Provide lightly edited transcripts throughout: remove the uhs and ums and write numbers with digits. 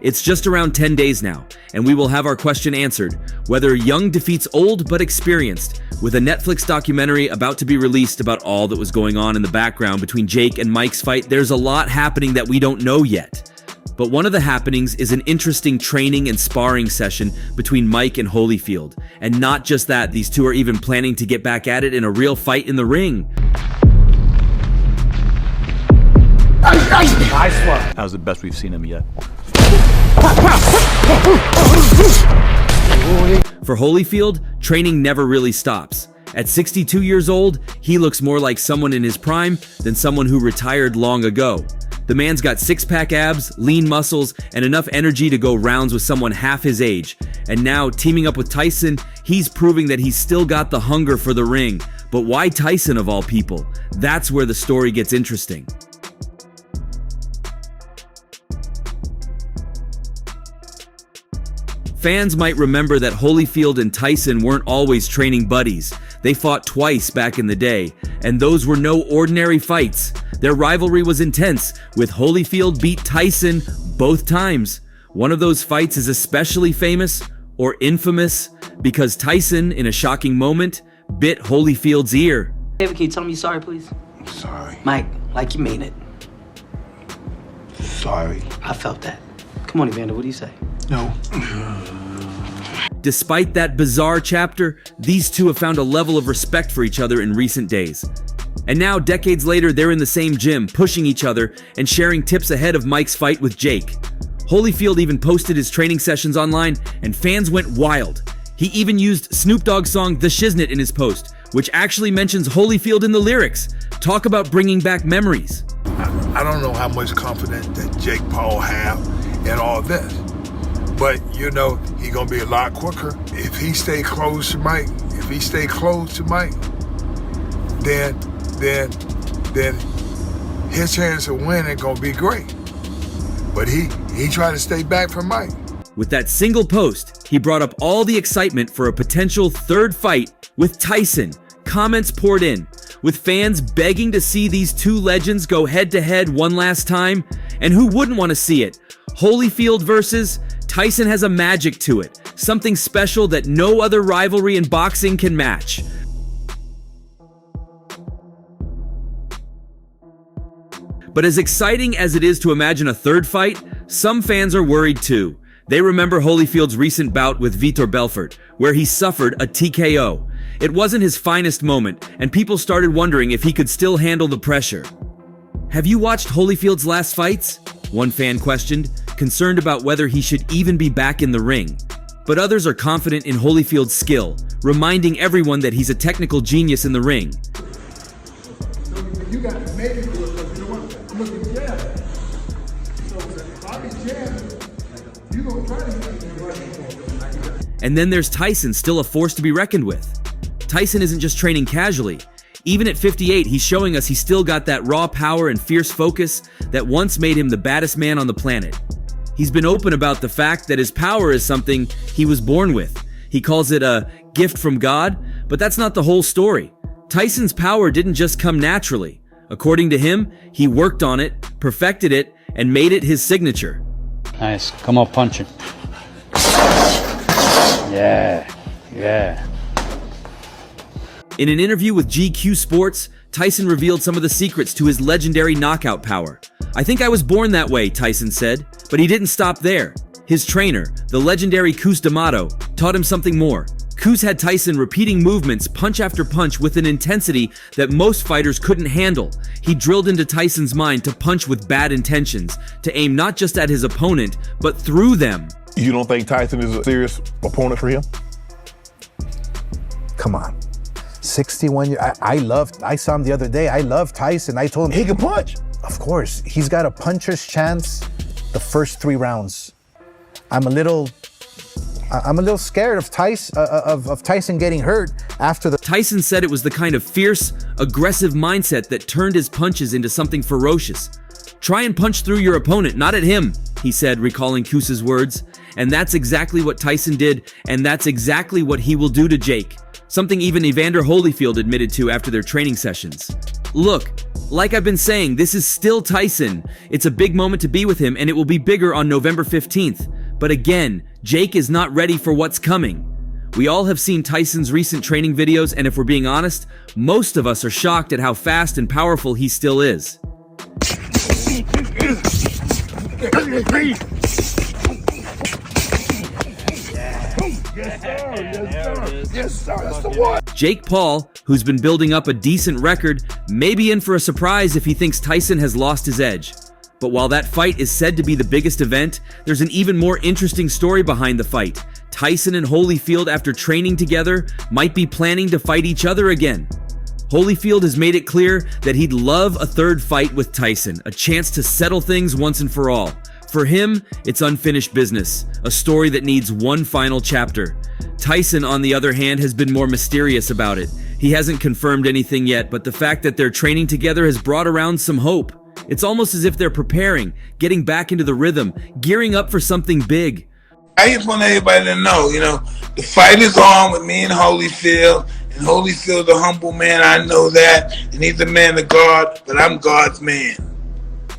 It's just around 10 days now, and we will have our question answered, whether young defeats old but experienced, with a Netflix documentary about to be released about all that was going on in the background between Jake and Mike's fight. There's a lot happening that we don't know yet. But one of the happenings is an interesting training and sparring session between Mike and Holyfield. And not just that, these two are even planning to get back at it in a real fight in the ring. Nice one. That was the best we've seen him yet. For Holyfield, training never really stops. At 62 years old, he looks more like someone in his prime than someone who retired long ago. The man's got six-pack abs, lean muscles, and enough energy to go rounds with someone half his age. And now, teaming up with Tyson, he's proving that he's still got the hunger for the ring. But why Tyson of all people? That's where the story gets interesting. Fans might remember that Holyfield and Tyson weren't always training buddies. They fought twice back in the day, and those were no ordinary fights. Their rivalry was intense, with Holyfield beat Tyson both times. One of those fights is especially famous, or infamous, because Tyson, in a shocking moment, bit Holyfield's ear. Evan, can you tell me you're sorry, please? I'm sorry. Mike, like you mean it. Sorry. I felt that. Come on, Evander, what do you say? No. Despite that bizarre chapter, these two have found a level of respect for each other in recent days. And now, decades later, they're in the same gym, pushing each other and sharing tips ahead of Mike's fight with Jake. Holyfield even posted his training sessions online, and fans went wild. He even used Snoop Dogg's song The Shiznit in his post, which actually mentions Holyfield in the lyrics. Talk about bringing back memories. I don't know how much confidence that Jake Paul have in all this. But, you know, he gonna be a lot quicker. If he stay close to Mike, then his chance of winning gonna be great. But he tried to stay back from Mike. With that single post, he brought up all the excitement for a potential third fight with Tyson. Comments poured in, with fans begging to see these two legends go head-to-head one last time. And who wouldn't want to see it? Holyfield versus Tyson has a magic to it, something special that no other rivalry in boxing can match. But as exciting as it is to imagine a third fight, some fans are worried too. They remember Holyfield's recent bout with Vitor Belfort, where he suffered a TKO. It wasn't his finest moment, and people started wondering if he could still handle the pressure. Have you watched Holyfield's last fights? One fan questioned, concerned about whether he should even be back in the ring. But others are confident in Holyfield's skill, reminding everyone that he's a technical genius in the ring. You got to make it good, because you know what? I'm going to jab. So if I be jabbing, you're going to try to get me right. And then there's Tyson, still a force to be reckoned with. Tyson isn't just training casually. Even at 58, he's showing us he's still got that raw power and fierce focus that once made him the baddest man on the planet. He's been open about the fact that his power is something he was born with. He calls it a gift from God, but that's not the whole story. Tyson's power didn't just come naturally. According to him, he worked on it, perfected it, and made it his signature. Nice. Come on, punch him. Yeah. In an interview with GQ Sports, Tyson revealed some of the secrets to his legendary knockout power. "I think I was born that way," Tyson said, but he didn't stop there. His trainer, the legendary Cus D'Amato, taught him something more. Cus had Tyson repeating movements punch after punch with an intensity that most fighters couldn't handle. He drilled into Tyson's mind to punch with bad intentions, to aim not just at his opponent, but through them. You don't think Tyson is a serious opponent for him? Come on. 61 years. I saw him the other day. I love Tyson. I told him He can punch. Of course. He's got a puncher's chance the first 3 rounds. I'm a little scared of Tyson getting hurt after the... Tyson said it was the kind of fierce, aggressive mindset that turned his punches into something ferocious. "Try and punch through your opponent, not at him," he said, recalling Cus's words. And that's exactly what Tyson did, and that's exactly what he will do to Jake. Something even Evander Holyfield admitted to after their training sessions. "Look, Like I've been saying, this is still Tyson. It's a big moment to be with him, and it will be bigger on November 15th. But again, Jake is not ready for what's coming. We all have seen Tyson's recent training videos, and if we're being honest, most of us are shocked at how fast and powerful he still is. Yes, sir. That's the one. Jake Paul, who's been building up a decent record, may be in for a surprise if he thinks Tyson has lost his edge. But while that fight is said to be the biggest event, there's an even more interesting story behind the fight. Tyson and Holyfield, after training together, might be planning to fight each other again. Holyfield has made it clear that he'd love a third fight with Tyson, a chance to settle things once and for all. For him, it's unfinished business, a story that needs one final chapter. Tyson, on the other hand, has been more mysterious about it. He hasn't confirmed anything yet, but the fact that they're training together has brought around some hope. It's almost as if they're preparing, getting back into the rhythm, gearing up for something big. I just want everybody to know, the fight is on with me and Holyfield. And Holyfield's a humble man, I know that. And he's a man of God, but I'm God's man.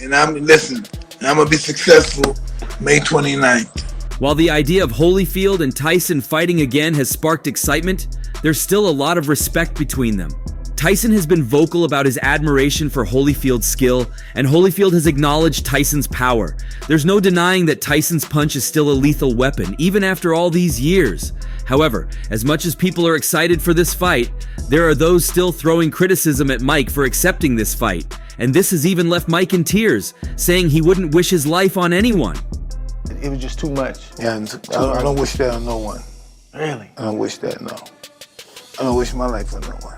And I'm going to be successful May 29th. While the idea of Holyfield and Tyson fighting again has sparked excitement, there's still a lot of respect between them. Tyson has been vocal about his admiration for Holyfield's skill, and Holyfield has acknowledged Tyson's power. There's no denying that Tyson's punch is still a lethal weapon, even after all these years. However, as much as people are excited for this fight, there are those still throwing criticism at Mike for accepting this fight. And this has even left Mike in tears, saying he wouldn't wish his life on anyone. It was just too much. Yeah, I don't wish that on no one. Really? I don't wish that, no. I don't wish my life on no one.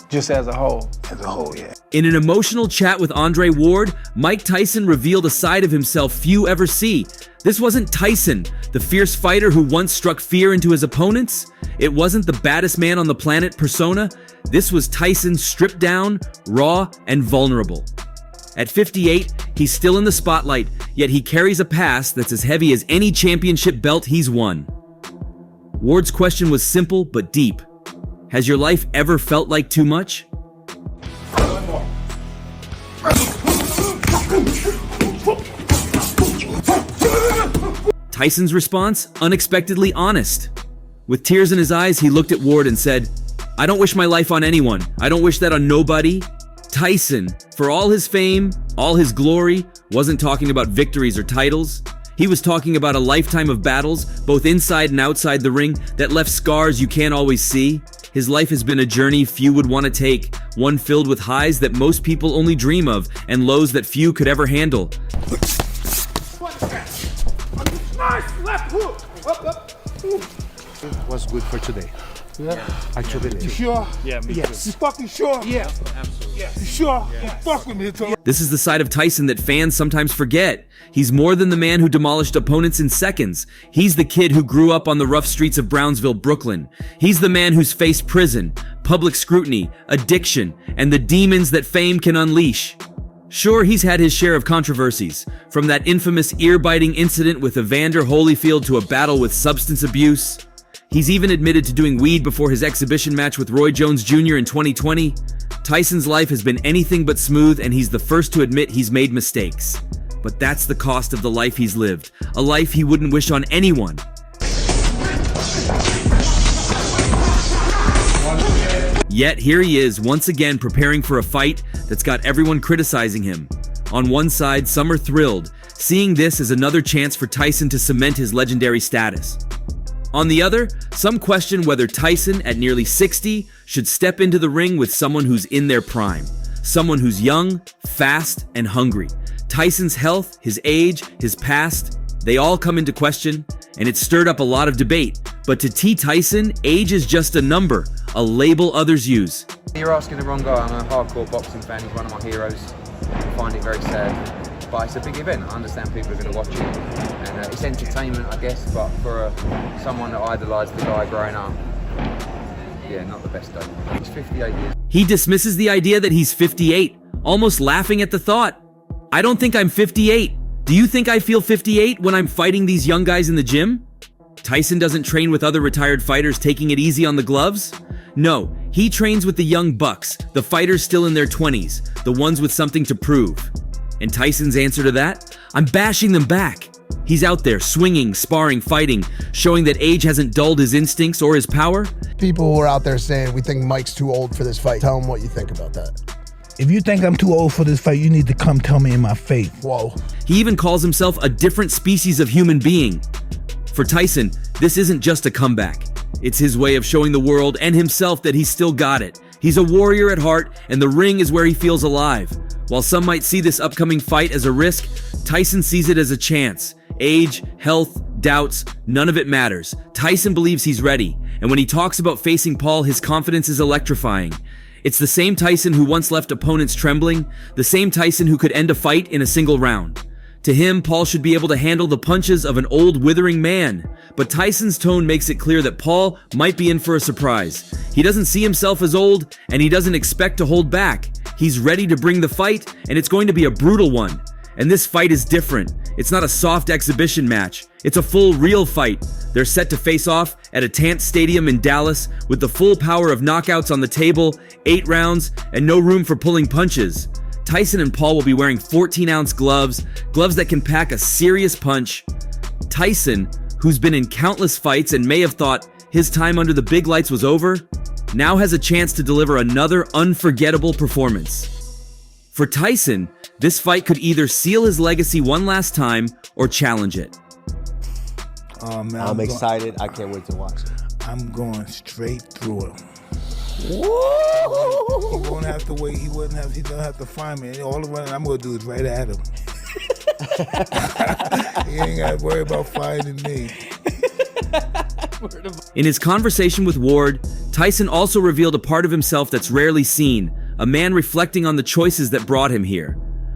Just as a whole? As a whole, yeah. In an emotional chat with Andre Ward, Mike Tyson revealed a side of himself few ever see. This wasn't Tyson, the fierce fighter who once struck fear into his opponents. It wasn't the baddest man on the planet persona. This was Tyson stripped down, raw, and vulnerable. At 58, he's still in the spotlight, yet he carries a past that's as heavy as any championship belt he's won. Ward's question was simple but deep. Has your life ever felt like too much? Tyson's response? Unexpectedly honest. With tears in his eyes, he looked at Ward and said, "I don't wish my life on anyone. I don't wish that on nobody." Tyson, for all his fame, all his glory, wasn't talking about victories or titles. He was talking about a lifetime of battles, both inside and outside the ring, that left scars you can't always see. His life has been a journey few would want to take, one filled with highs that most people only dream of, and lows that few could ever handle. Nice left hook. Up. Was good for today. Yeah. I took it. You sure? Yeah, me too. You fucking sure? Yeah. Absolutely. Yeah. You sure? Yeah. Fuck with me, Tom. This is the side of Tyson that fans sometimes forget. He's more than the man who demolished opponents in seconds. He's the kid who grew up on the rough streets of Brownsville, Brooklyn. He's the man who's faced prison, public scrutiny, addiction, and the demons that fame can unleash. Sure, he's had his share of controversies, from that infamous ear-biting incident with Evander Holyfield to a battle with substance abuse. He's even admitted to doing weed before his exhibition match with Roy Jones Jr. in 2020. Tyson's life has been anything but smooth, and he's the first to admit he's made mistakes. But that's the cost of the life he's lived, a life he wouldn't wish on anyone. Yet here he is, once again preparing for a fight that's got everyone criticizing him. On one side, some are thrilled, seeing this as another chance for Tyson to cement his legendary status. On the other, some question whether Tyson, at nearly 60, should step into the ring with someone who's in their prime. Someone who's young, fast, and hungry. Tyson's health, his age, his past, they all come into question, and it's stirred up a lot of debate. But to T. Tyson, age is just a number, a label others use. You're asking the wrong guy. I'm a hardcore boxing fan. He's one of my heroes. I find it very sad. But it's a big event. I understand people are going to watch it. And it's entertainment, I guess, but for someone that idolised the guy growing up, yeah, not the best day. He's 58 years. He dismisses the idea that he's 58, almost laughing at the thought. I don't think I'm 58. Do you think I feel 58 when I'm fighting these young guys in the gym? Tyson doesn't train with other retired fighters taking it easy on the gloves? No, He trains with the young bucks, the fighters still in their 20s, the ones with something to prove. And Tyson's answer to that? I'm bashing them back. He's out there swinging, sparring, fighting, showing that age hasn't dulled his instincts or his power. People who are out there saying we think Mike's too old for this fight. Tell them what you think about that. If you think I'm too old for this fight, you need to come tell me in my face. Whoa. He even calls himself a different species of human being. For Tyson, this isn't just a comeback. It's his way of showing the world and himself that he's still got it. He's a warrior at heart, and the ring is where he feels alive. While some might see this upcoming fight as a risk, Tyson sees it as a chance. Age, health, doubts, none of it matters. Tyson believes he's ready, and when he talks about facing Paul, his confidence is electrifying. It's the same Tyson who once left opponents trembling, the same Tyson who could end a fight in a single round. To him, Paul should be able to handle the punches of an old, withering man. But Tyson's tone makes it clear that Paul might be in for a surprise. He doesn't see himself as old, and he doesn't expect to hold back. He's ready to bring the fight, and it's going to be a brutal one. And this fight is different. It's not a soft exhibition match. It's a full, real fight. They're set to face off at a Tant Stadium in Dallas with the full power of knockouts on the table, 8 rounds, and no room for pulling punches. Tyson and Paul will be wearing 14-ounce gloves that can pack a serious punch. Tyson, who's been in countless fights and may have thought his time under the big lights was over, now has a chance to deliver another unforgettable performance. For Tyson, this fight could either seal his legacy one last time or challenge it. Oh, man, I'm excited. I can't wait to watch it. I'm going straight through him. Woo! He won't have to wait. He don't have to find me. All the running I'm gonna do is right at him. He ain't gotta worry about finding me. In his conversation with Ward, Tyson also revealed a part of himself that's rarely seen, a man reflecting on the choices that brought him here.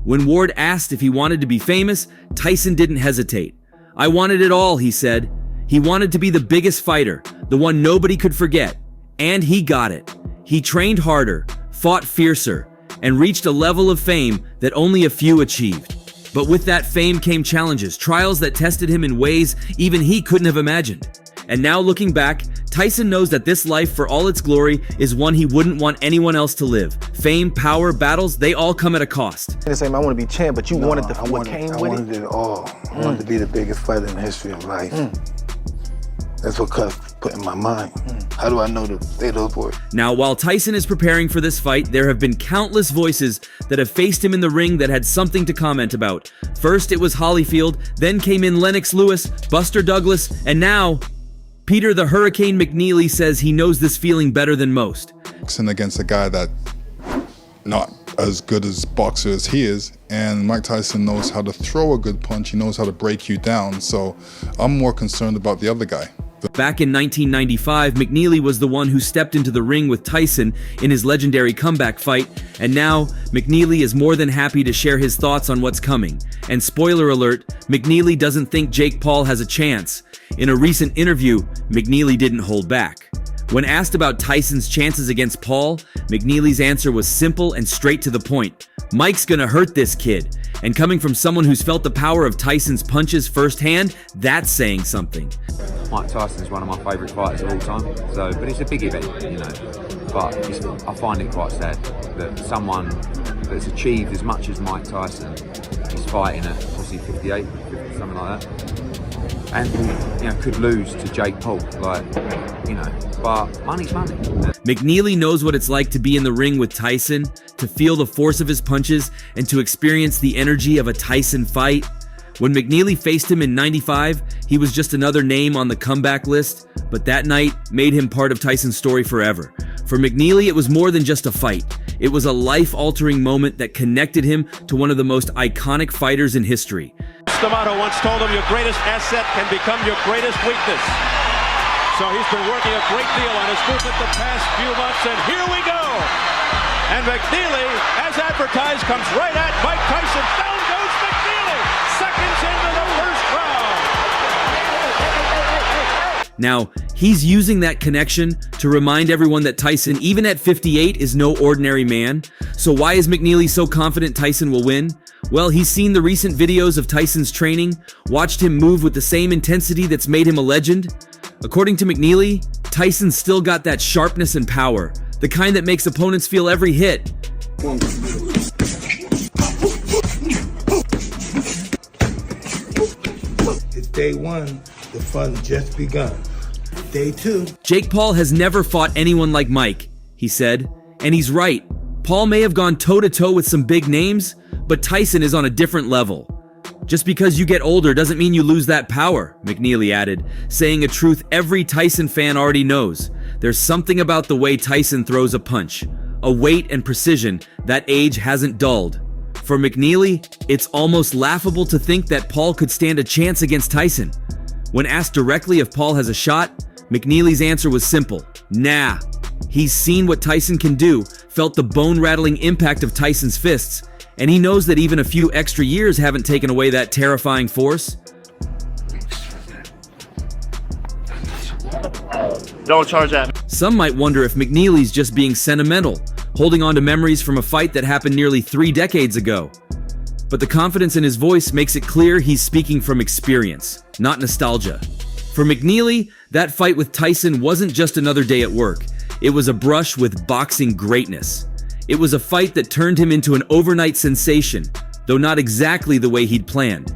When Ward asked if he wanted to be famous, Tyson didn't hesitate. I wanted it all, he said. He wanted to be the biggest fighter, the one nobody could forget. And he got it. He trained harder, fought fiercer, and reached a level of fame that only a few achieved. But with that fame came challenges, trials that tested him in ways even he couldn't have imagined. And now looking back, Tyson knows that this life, for all its glory, is one he wouldn't want anyone else to live. Fame, power, battles, they all come at a cost. They say, I want to be champ, but you wanted what came with it? I wanted it all. I wanted to be the biggest fighter in the history of life. That's what Cuff put in my mind. How do I know to say those words? Now, while Tyson is preparing for this fight, there have been countless voices that have faced him in the ring that had something to comment about. First, it was Holyfield, then came in Lennox Lewis, Buster Douglas, and now Peter the Hurricane McNeely says he knows this feeling better than most. Boxing against a guy that not as good as boxer as he is, and Mike Tyson knows how to throw a good punch, he knows how to break you down, so I'm more concerned about the other guy. Back in 1995, McNeely was the one who stepped into the ring with Tyson in his legendary comeback fight, and now McNeely is more than happy to share his thoughts on what's coming. And spoiler alert, McNeely doesn't think Jake Paul has a chance. In a recent interview, McNeely didn't hold back. When asked about Tyson's chances against Paul, McNeely's answer was simple and straight to the point. Mike's gonna hurt this kid. And coming from someone who's felt the power of Tyson's punches firsthand, that's saying something. Mike Tyson is one of my favourite fighters of all time, but it's a big event, you know. But I find it quite sad that someone that's achieved as much as Mike Tyson is fighting at obviously 58, something like that, and could lose to Jake Paul, but money's money. McNeely knows what it's like to be in the ring with Tyson, to feel the force of his punches, and to experience the energy of a Tyson fight. When McNeely faced him in '95, he was just another name on the comeback list, but that night made him part of Tyson's story forever. For McNeely, it was more than just a fight. It was a life-altering moment that connected him to one of the most iconic fighters in history. D'Amato once told him your greatest asset can become your greatest weakness. So he's been working a great deal on his movement the past few months, and here we go! And McNeely, as advertised, comes right at Mike Tyson. Down goes McNeely! Seconds into the first round! Now, he's using that connection to remind everyone that Tyson, even at 58, is no ordinary man. So why is McNeely so confident Tyson will win? Well, he's seen the recent videos of Tyson's training, watched him move with the same intensity that's made him a legend. According to McNeely, Tyson's still got that sharpness and power, the kind that makes opponents feel every hit. It's day one, the fun just begun. Day two. Jake Paul has never fought anyone like Mike, he said. And he's right. Paul may have gone toe-to-toe with some big names, but Tyson is on a different level. Just because you get older doesn't mean you lose that power, McNeely added, saying a truth every Tyson fan already knows. There's something about the way Tyson throws a punch, a weight and precision that age hasn't dulled. For McNeely, it's almost laughable to think that Paul could stand a chance against Tyson. When asked directly if Paul has a shot, McNeely's answer was simple: nah. He's seen what Tyson can do, felt the bone-rattling impact of Tyson's fists, and he knows that even a few extra years haven't taken away that terrifying force. Don't charge that. Some might wonder if McNeely's just being sentimental, holding on to memories from a fight that happened nearly 3 decades ago. But the confidence in his voice makes it clear he's speaking from experience, not nostalgia. For McNeely, that fight with Tyson wasn't just another day at work. It was a brush with boxing greatness. It was a fight that turned him into an overnight sensation, though not exactly the way he'd planned.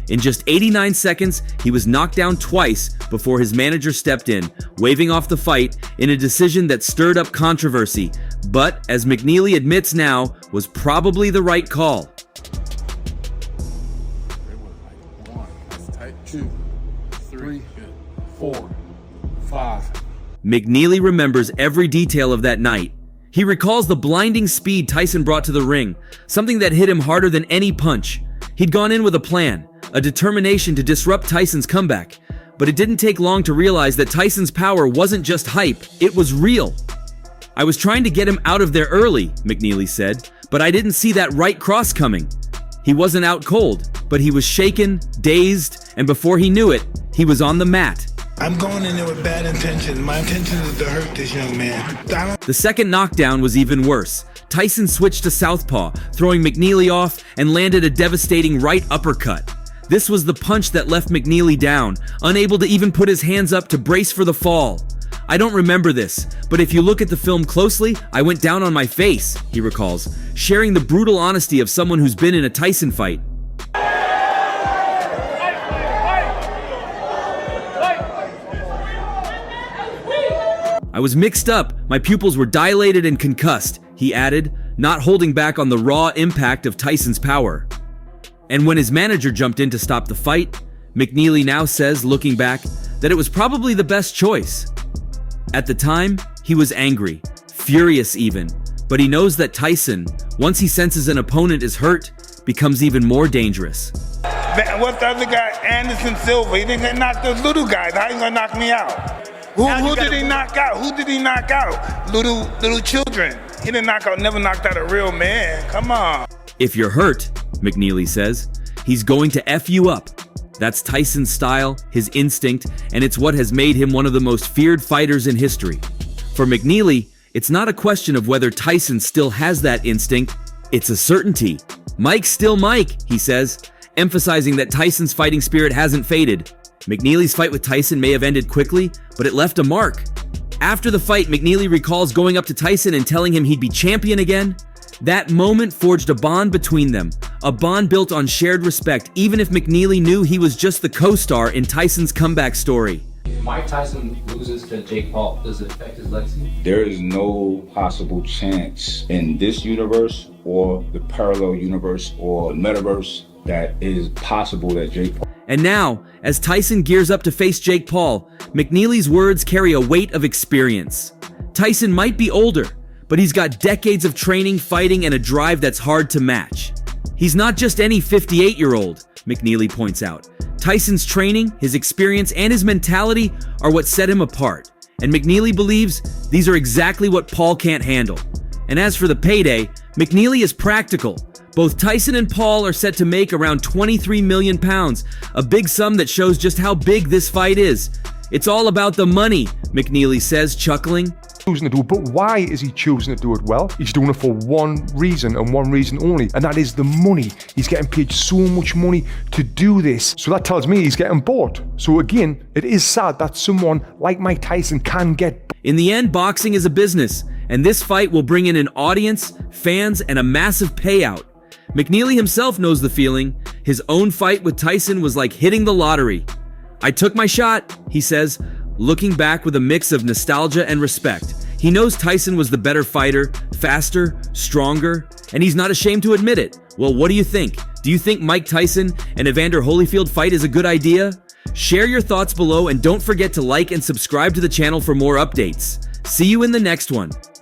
In just 89 seconds, he was knocked down twice before his manager stepped in, waving off the fight in a decision that stirred up controversy, but, as McNeely admits now, was probably the right call. 2, 3, 4, 5. McNeely remembers every detail of that night. He recalls the blinding speed Tyson brought to the ring, something that hit him harder than any punch. He'd gone in with a plan, a determination to disrupt Tyson's comeback, but it didn't take long to realize that Tyson's power wasn't just hype, it was real. I was trying to get him out of there early, McNeely said, but I didn't see that right cross coming. He wasn't out cold, but he was shaken, dazed, and before he knew it, he was on the mat. I'm going in there with bad intentions. My intention is to hurt this young man. The second knockdown was even worse. Tyson switched to southpaw, throwing McNeely off and landed a devastating right uppercut. This was the punch that left McNeely down, unable to even put his hands up to brace for the fall. I don't remember this, but if you look at the film closely, I went down on my face, he recalls, sharing the brutal honesty of someone who's been in a Tyson fight. I was mixed up, my pupils were dilated and concussed, he added, not holding back on the raw impact of Tyson's power. And when his manager jumped in to stop the fight, McNeely now says, looking back, that it was probably the best choice. At the time, he was angry, furious even, but he knows that Tyson, once he senses an opponent is hurt, becomes even more dangerous. What's the other guy? Anderson Silva. He didn't knock those little guys. How you gonna knock me out? Who did he knock out? Who did he knock out? Little children. He didn't knock out, never knocked out a real man. Come on. If you're hurt, McNeely says, he's going to F you up. That's Tyson's style, his instinct, and it's what has made him one of the most feared fighters in history. For McNeely, it's not a question of whether Tyson still has that instinct, it's a certainty. Mike's still Mike, he says, emphasizing that Tyson's fighting spirit hasn't faded. McNeely's fight with Tyson may have ended quickly, but it left a mark. After the fight, McNeely recalls going up to Tyson and telling him he'd be champion again. That moment forged a bond between them, a bond built on shared respect, even if McNeely knew he was just the co-star in Tyson's comeback story. If Mike Tyson loses to Jake Paul, does it affect his legacy? There is no possible chance in this universe or the parallel universe or metaverse that it is possible that Jake Paul... And now, as Tyson gears up to face Jake Paul, McNeely's words carry a weight of experience. Tyson might be older, but he's got decades of training, fighting, and a drive that's hard to match. He's not just any 58-year-old, McNeely points out. Tyson's training, his experience, and his mentality are what set him apart. And McNeely believes these are exactly what Paul can't handle. And as for the payday, McNeely is practical. Both Tyson and Paul are set to make around 23 million pounds, a big sum that shows just how big this fight is. It's all about the money, McNeely says, chuckling. Choosing to do it, but why is he choosing to do it well? He's doing it for one reason and one reason only, and that is the money. He's getting paid so much money to do this. So that tells me he's getting bought. So again, it is sad that someone like Mike Tyson can get... In the end, boxing is a business, And this fight will bring in an audience, fans, and a massive payout. McNeely himself knows the feeling. His own fight with Tyson was like hitting the lottery. "I took my shot," he says, looking back with a mix of nostalgia and respect. He knows Tyson was the better fighter, faster, stronger, and he's not ashamed to admit it. Well, what do you think? Do you think Mike Tyson and Evander Holyfield fight is a good idea? Share your thoughts below and don't forget to like and subscribe to the channel for more updates. See you in the next one.